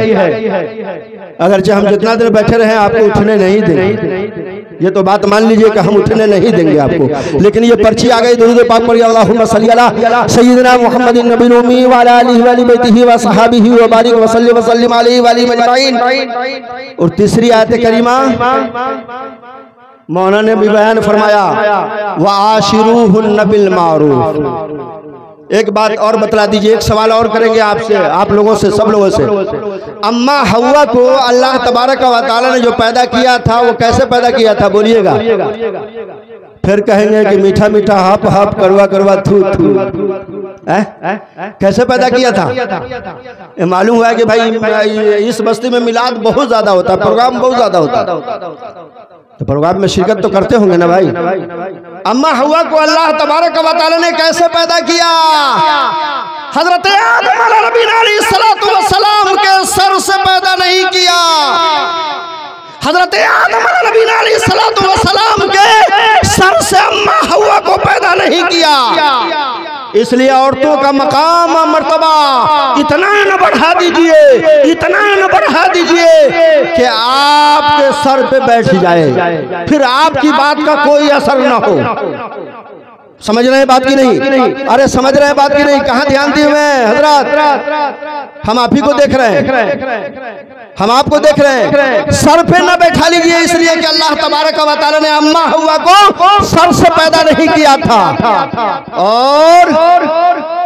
अगरचे हम जितना देर बैठे रहे आपको उठने नहीं देंगे, ये तो बात मान लीजिए कि हम उठने नहीं देंगे आपको, लेकिन ये पर्ची आ गई। दुरूद पाक पर अल्लाहुम्मा सल्ली अला सय्यिदिना मुहम्मदिन नबील उम्मी व अला आलिहि व बैतिही व सहाबिही व बारिक व सल्लि व सल्लिम अलैहि व आलिहि अजमाइन। और तीसरी आयत करीमा मौलाना ने भी बयान फरमाया व आशिरूहुन्ना बिल मारूफ। एक बात और बतला दीजिए, एक सवाल और करेंगे आपसे, आप लोगों से, सब लोगों से। अम्मा हव्वा को अल्लाह तबारक व तआला ने जो पैदा किया था वो कैसे पैदा किया था बोलिएगा? फिर कहेंगे कि मीठा मीठा हप हप करवा करवा थू थू, कैसे पैदा किया था? मालूम हुआ कि भाई इस बस्ती में मिलाद बहुत ज्यादा होता है, प्रोग्राम बहुत ज्यादा होता है, तो प्रोग्राम में शिरकत तो करते होंगे ना भाई। अम्मा हव्वा को अल्लाह तबारक व तआला ने कैसे पैदा किया? हजरत आदम अलैहिस्सलाम के सर से पैदा नहीं किया, हजरत आदम अलैहिस्सलाम के सर से अम्मा हव्वा को पैदा नहीं किया। इसलिए औरतों का मकाम और मर्तबा इतना न बढ़ा दीजिए, इतना न बढ़ा दीजिए कि आपके सर पे बैठ जाए, फिर आपकी बात का कोई असर न हो। समझ रहे हैं बात की नहीं? अरे समझ रहे हैं बात की नहीं? कहाँ ध्यान दिए हुए हैं हजरत? हम आप ही को देख रहे हैं, हम आपको देख रहे हैं। सर पे न बैठा लीजिए, इसलिए कि अल्लाह तबारक व तआला ने अम्मा हव्वा को सर से पैदा नहीं किया था। और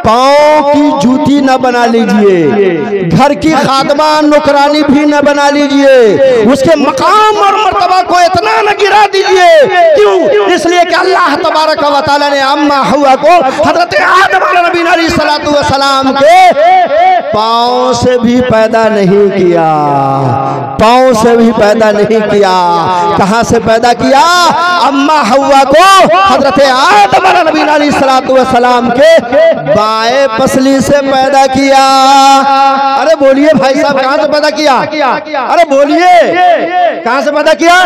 पाँव की जूती न बना लीजिए, घर की खादमा नौकरानी भी न बना लीजिए, उसके मकाम और मर्तबा को इतना न गिरा दीजिए। क्यों? इसलिए कि अल्लाह तबारक व तआला ने अम्मा हव्वा को हजरत आदम अलैहिस्सलाम के पाँव से भी पैदा नहीं किया, पाँव से भी पैदा नहीं किया। कहाँ से पैदा किया? अम्मा हव्वा को हजरत आदम अलैहिस्सलाम के बाएं पसली से पैदा किया। अरे बोलिए भाई साहब, कहां से पैदा किया? अरे बोलिए, कहां से पैदा किया?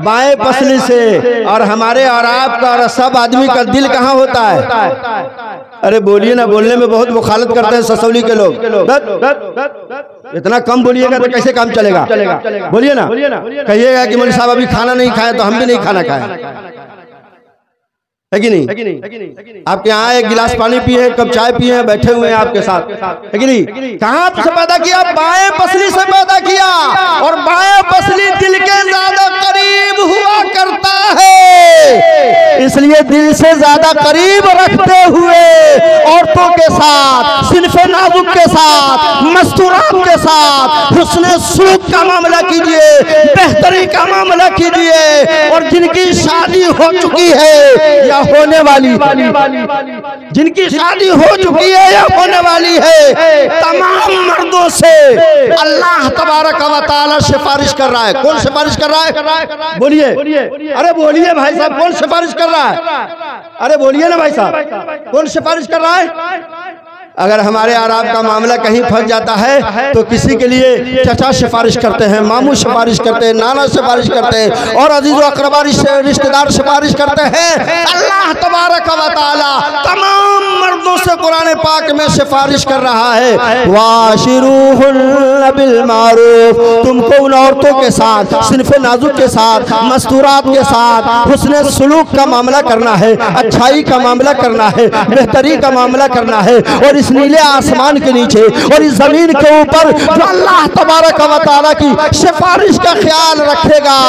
बाएं पसली से। और हमारे और आपका और सब आदमी का दिल कहां होता है? अरे बोलिए ना, बोलने में बहुत मुखालत करते हैं ससौली के लोग। इतना कम बोलिएगा तो कैसे काम चलेगा? बोलिए ना, कहिएगा कि मौलवी साहब अभी खाना नहीं खाए तो हम भी नहीं खाना खाए, है कि नहीं? आपके यहाँ एक गिलास पानी पिए, एक कप चाय पिए, बैठे हुए हैं आपके साथ, है कि नहीं? कहाँ से पैदा किया? बाएं पसली से पैदा किया। और बाएं पसली दिल के ज्यादा करीब हुआ करता है, इसलिए दिल से ज्यादा करीब रखते हुए औरतों के साथ, सिनफे नाजुक के साथ, मस्तूरात के साथ हुस्ने सुलूक का मामला कीजिए, बेहतरी का मामला कीजिए। और जिनकी शादी हो चुकी है या होने वाली, जिनकी शादी हो चुकी है या होने वाली है, तमाम मर्दों से अल्लाह तबारक व तआला सिफारिश कर रहा है। कौन सिफारिश कर रहा है? बोलिए, अरे बोलिए भाई साहब, कौन सिफारिश कर रहा है? अरे बोलिए ना भाई साहब, कौन सिफारिश कर रहा है? अगर हमारे और आपका मामला कहीं फंस जाता है तो किसी के लिए चचा सिफारिश करते हैं, मामू सिफारिश करते हैं, नाना सिफारिश करते हैं, और अजीज़ अक़रबा रिश्तेदार सिफारिश करते हैं। अल्लाह तबारक व तआला तमाम मर्दों से कुरान पाक में सिफारिश कर रहा है, वाशिरूहुन्ना बिल मारूफ। तुमको उन औरतों के साथ, सिनफ़े नाजुक के साथ, मस्तूरात के साथ हुस्ने सुलूक का मामला करना है, अच्छाई का मामला करना है, बेहतरी का मामला करना है। और इस नीले आसमान के नीचे और इस जमीन के ऊपर जो अल्लाह तबारक व तआला की सिफारिश का ख्याल रखेगा,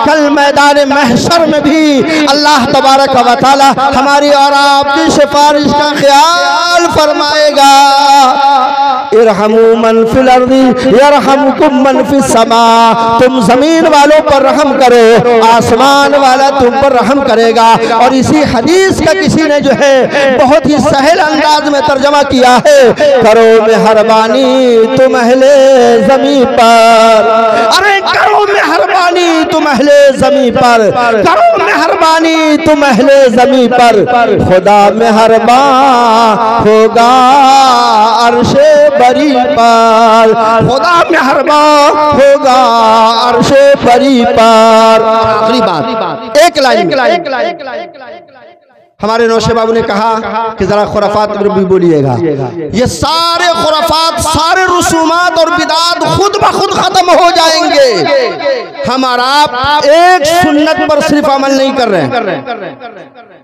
कल मैदान महशर में भी अल्लाह तबारक व तआला हमारी और आपकी सिफारिश का ख्याल फरमाएगा। इरहमू मन फिल अर्दी यरहमुकुम मन फिस समा। तुम जमीन वालों पर रहम करो, आसमान वाला तुम पर रहम करेगा। और इसी हदीस का किसी ने जो है बहुत ही सहल अंदाज में तर्जमा किया है, करो मेहरबानी तुम अहले ज़मीं पर। अरे करो मेहरबानी तुम अहले ज़मीं पर, करो मेहरबानी तुम अहले ज़मीं पर, खुदा मेहरबान होगा अर्शे बरी पर, खुदा मेहरबान होगा अर्शे बरी पर। आखिरी बात, एक लाइन हमारे नौशे बाबू ने कहा कि जरा खुराफात भी बोलिएगा। ये सारे खुराफात, सारे रसूमात और बिदात खुद ब खुद खत्म हो जाएंगे। हम और आप एक सुन्नत पर सिर्फ अमल नहीं कर रहे हैं,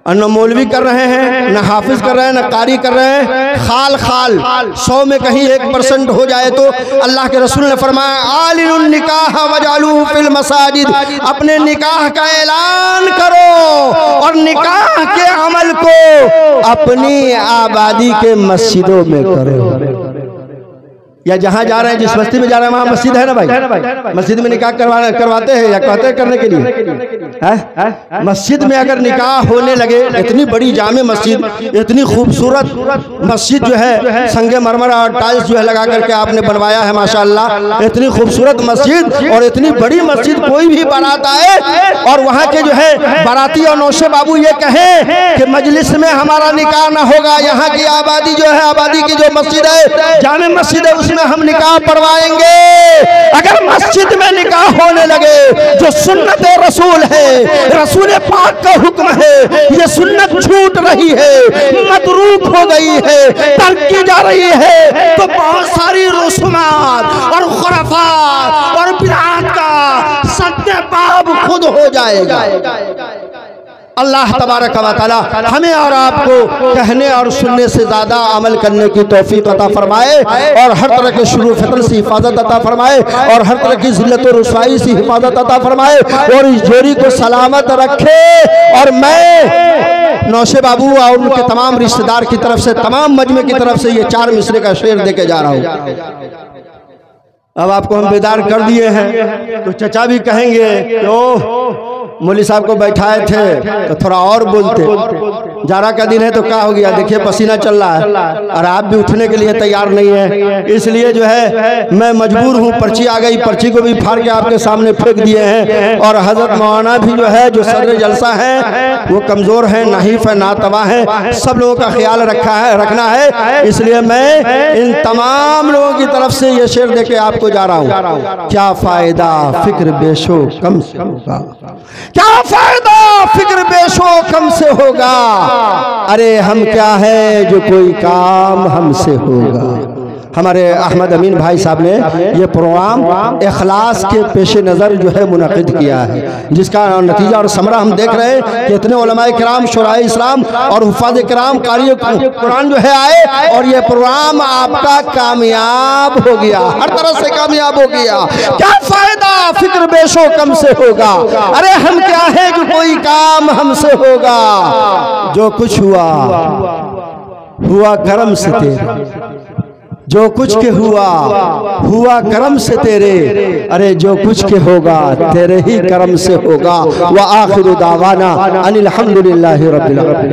और न मौलवी कर रहे हैं, न हाफिज कर रहे हैं, न कारी कर रहे हैं। खाल 100 में कहीं 1% हो जाए तो अल्लाह के रसूल ने फरमाया, आलिनुन निकाह वजालू फिल मसाजिद। अपने निकाह का ऐलान करो और निकाह के अमल को अपनी आबादी के मस्जिदों में करो। या जहाँ जा रहे हैं, जिस बस्ती में जा रहे हैं वहाँ मस्जिद है ना भाई? मस्जिद में निकाह करवाते हैं या कहते हैं करने के लिए? मस्जिद में अगर निकाह होने लगे, इतनी बड़ी जामे मस्जिद, इतनी खूबसूरत मस्जिद जो है, संगे मरमर और टाइल्स जो है लगा करके आपने बनवाया है माशाअल्लाह, इतनी खूबसूरत मस्जिद और इतनी बड़ी मस्जिद, कोई भी बारात आए और वहाँ के जो है बाराती और नौशे बाबू ये कहें कि मजलिस में हमारा निकाह ना होगा, यहाँ की आबादी जो है, आबादी की जो मस्जिद है, जामे मस्जिद है, उसमें हम निकाह पढ़वाएंगे। अगर मस्जिद में निकाह होने लगे, जो सुन्नत रसूल है, रसूल पाक का हुक्म है, ये सुन्नत छूट रही है, मतरूक हो गई है, तर्क की जा रही है, तो बहुत सारी रसूमात और खुराफात और बिदअत का सत्य बाब खुद हो जाएगा। अल्लाह तबारक व तआला हमें और आपको कहने और सुनने से ज़्यादा अमल करने की तौफीक अता फरमाए, और हर तरह के शुरू फितर से हिफाजत अता फरमाए, और हर तरह की जिल्लत और रुसवाई से हिफाजत अता फरमाए, और इस जोड़ी को सलामत रखे। और मैं नौशे बाबू और उनके तमाम रिश्तेदार की तरफ से, तमाम मजमे की तरफ से ये 4 मिसरे का शेर देके जा रहा हूँ। अब आपको हम बेदार कर दिए हैं तो चचा भी कहेंगे कि ओह मौलवी साहब को बैठाए थे तो थोड़ा और बोलते, जाड़ा का दिन है तो क्या हो गया, देखिए पसीना चल रहा है और आप भी उठने के लिए तैयार नहीं है, इसलिए जो है मैं मजबूर हूँ। पर्ची आ गई, पर्ची को भी फाड़ के आपके सामने फेंक दिए हैं। और हजरत मौलाना भी जो है, जो सदर जलसा है, वो कमजोर है, नाहिफ है, नातवा है, सब लोगों का ख्याल रखना है। इसलिए मैं इन तमाम लोगों की तरफ से ये शेर दे के आपको जा रहा हूँ। क्या फायदा फिक्र बेशो कम से होगा, क्या फायदा फिक्र बेशो कम से होगा, अरे हम क्या है जो कोई काम हमसे होगा। हमारे अहमद अमीन भाई साहब ने ये प्रोग्राम इखलास के पेश नज़र जो है मुनक़िद किया है, जिसका नतीजा और समरा हम देख रहे हैं कि इतने उलमाए किराम, शुराए इस्लाम और हुफ़ाज़ किराम, कारी कुरान जो है आए और ये प्रोग्राम आपका कामयाब हो गया, हर तरह से कामयाब हो गया। क्या फ़ायदा फिक्र बेशो कम से होगा, अरे हम क्या है जो कोई काम हमसे होगा। जो कुछ हुआ करम से तेरे, जो कुछ के हुआ करम से तेरे, अरे जो कुछ के होगा तेरे ही करम से होगा। व आखिरु दावाना अनिल हम्दुलिल्लाहि रब्बिल आलमीन।